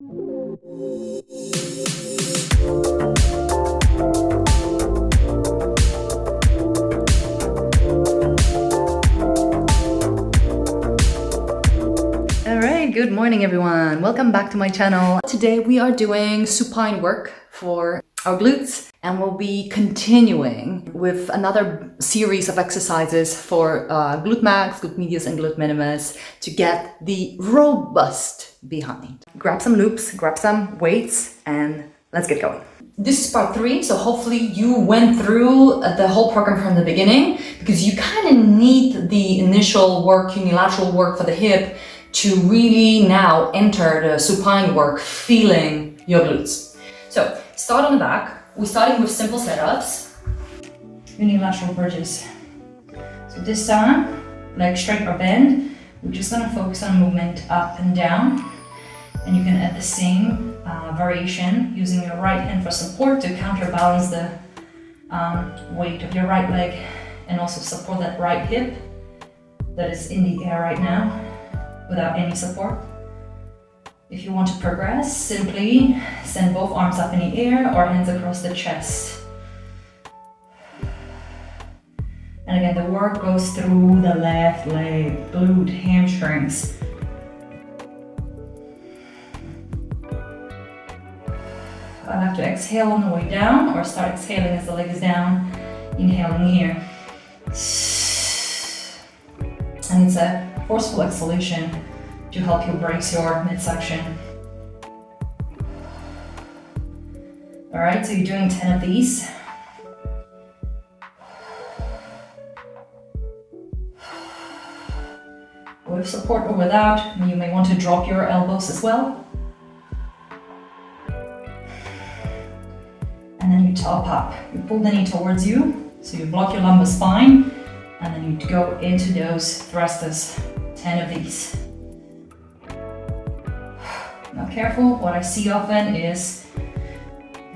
Good morning everyone, welcome back to my channel. Today we are doing supine work for our glutes and we'll be continuing with another series of exercises for glute max, glute medius and glute minimus to get the robust behind. Grab some loops, grab some weights and let's get going. This is part 3, so hopefully you went through the whole program from the beginning because you kind of need the initial work, unilateral work for the hip to really now enter the supine work, feeling your glutes. So start on the back. We're starting with simple setups, unilateral bridges. So this time, leg straight or bend. We're just gonna focus on movement up and down. And you can add the same variation using your right hand for support to counterbalance the weight of your right leg and also support that right hip that is in the air right now, without any support. If you want to progress, simply send both arms up in the air or hands across the chest. And again, the work goes through the left leg, glute, hamstrings. I like to exhale on the way down or start exhaling as the leg is down, inhaling here. And it's a forceful exhalation to help you brace your midsection. All right, so you're doing 10 of these. With support or without, you may want to drop your elbows as well. And then you top up. You pull the knee towards you, so you block your lumbar spine, and then you go into those thrusters. 10 of these. Now careful, what I see often is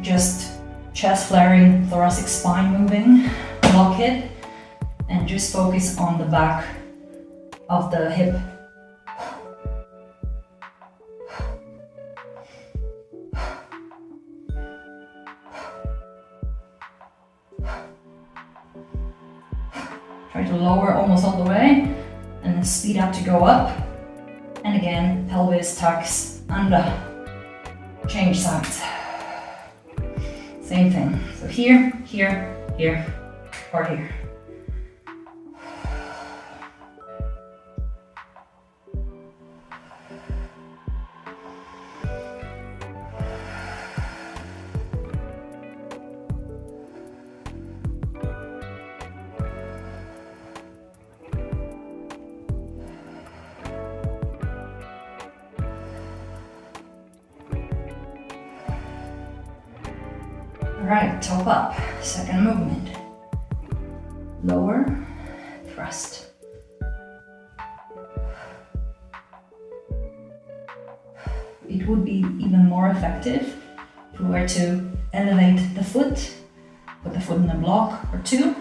just chest flaring, thoracic spine moving, block it, and just focus on the back of the hip. Try to lower almost all the way. And then speed up to go up. And again, pelvis tucks under. Change sides. Same thing. So here, here, here, or here. Alright, top up, second movement. Lower, thrust. It would be even more effective if we were to elevate the foot, put the foot in a block or two.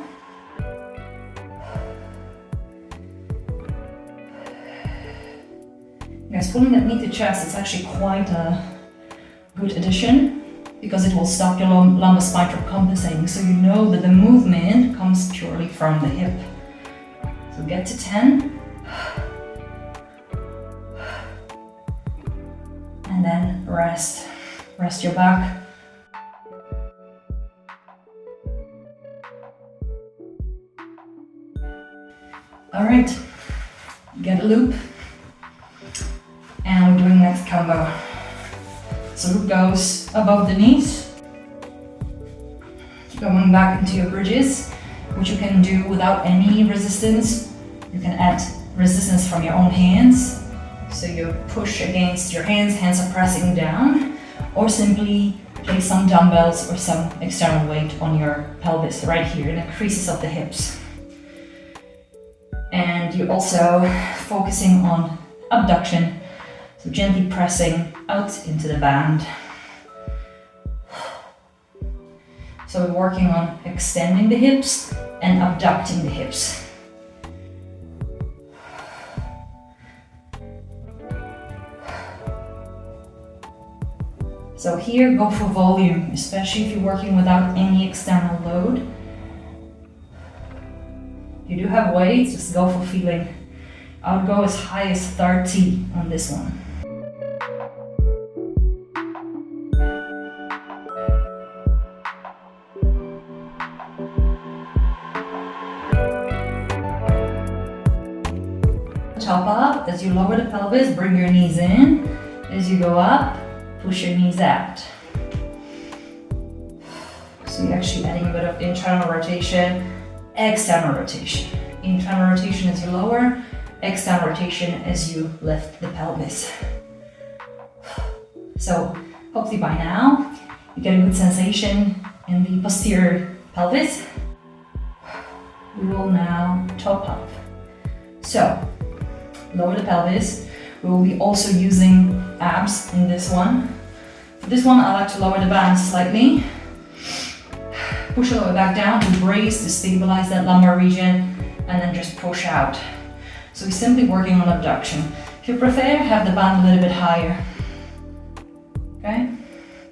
Guys, pulling that knee to chest is actually quite a good addition, because it will stop your lumbar spine from compensating, so you know that the movement comes purely from the hip. So get to 10. And then rest. Rest your back. All right, get a loop. And we're doing next combo. So loop goes above the knees, going back into your bridges, which you can do without any resistance. You can add resistance from your own hands. So you push against your hands, hands are pressing down, or simply place some dumbbells or some external weight on your pelvis right here in the creases of the hips. And you're also focusing on abduction. So gently pressing out into the band. So we're working on extending the hips and abducting the hips. So here, go for volume, especially if you're working without any external load. If you do have weights, just go for feeling. I would go as high as 30 on this one. Top up, as you lower the pelvis, bring your knees in. As you go up, push your knees out. So you're actually adding a bit of internal rotation, external rotation. Internal rotation as you lower, external rotation as you lift the pelvis. So hopefully by now, you get a good sensation in the posterior pelvis. We will now top up. So, lower the pelvis. We will be also using abs in this one. For this one, I like to lower the band slightly. Push a little bit back down to brace, to stabilize that lumbar region, and then just push out. So we're simply working on abduction. If you prefer, have the band a little bit higher. Okay?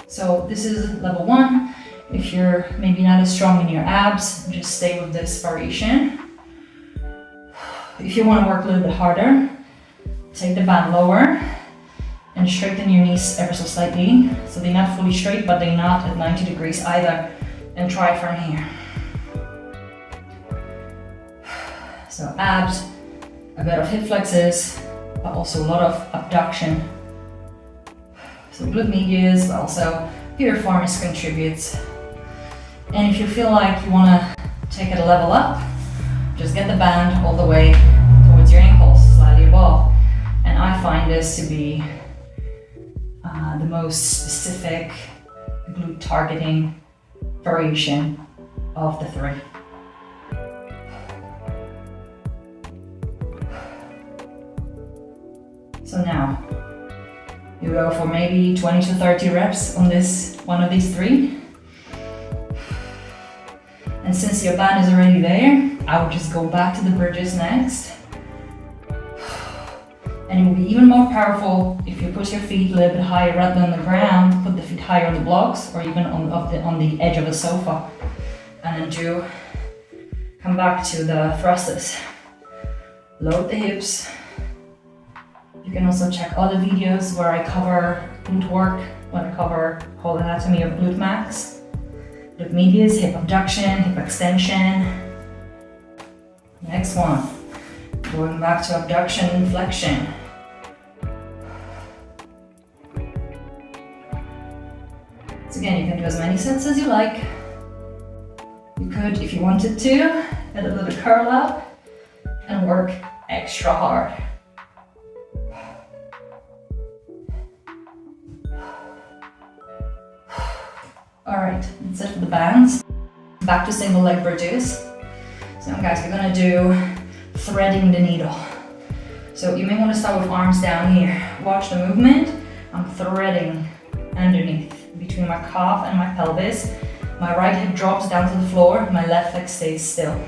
So this is level 1. If you're maybe not as strong in your abs, just stay with this variation. If you want to work a little bit harder, take the band lower and straighten your knees ever so slightly. So they're not fully straight, but they're not at 90 degrees either. And try from here. So abs, a bit of hip flexes, but also a lot of abduction. So glute medius, but also piriformis contributes. And if you feel like you want to take it a level up, just get the band all the way towards your ankles, slightly above. And I find this to be the most specific glute targeting variation of the 3. So now, you go for maybe 20 to 30 reps on this one of these 3. And since your band is already there, I would just go back to the bridges next. And it will be even more powerful if you put your feet a little bit higher rather than the ground, put the feet higher on the blocks or even on the edge of the sofa. And then come back to the thrusters. Load the hips. You can also check other videos where I cover glute work, when I cover whole anatomy of glute max, glute medius, hip abduction, hip extension. Next one, going back to abduction and flexion. So again, you can do as many sets as you like. You could, if you wanted to, add a little curl up and work extra hard. Alright, that's it for the bands. Back to single leg bridges. So guys, we're gonna do threading the needle. So you may want to start with arms down here. Watch the movement. I'm threading underneath, between my calf and my pelvis. My right hip drops down to the floor, my left leg stays still.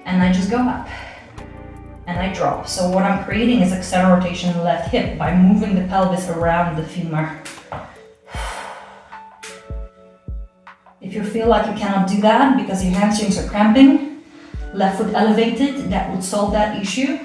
And I just go up. And I drop. So what I'm creating is external rotation in the left hip by moving the pelvis around the femur. If you feel like you cannot do that because your hamstrings are cramping, left foot elevated, that would solve that issue.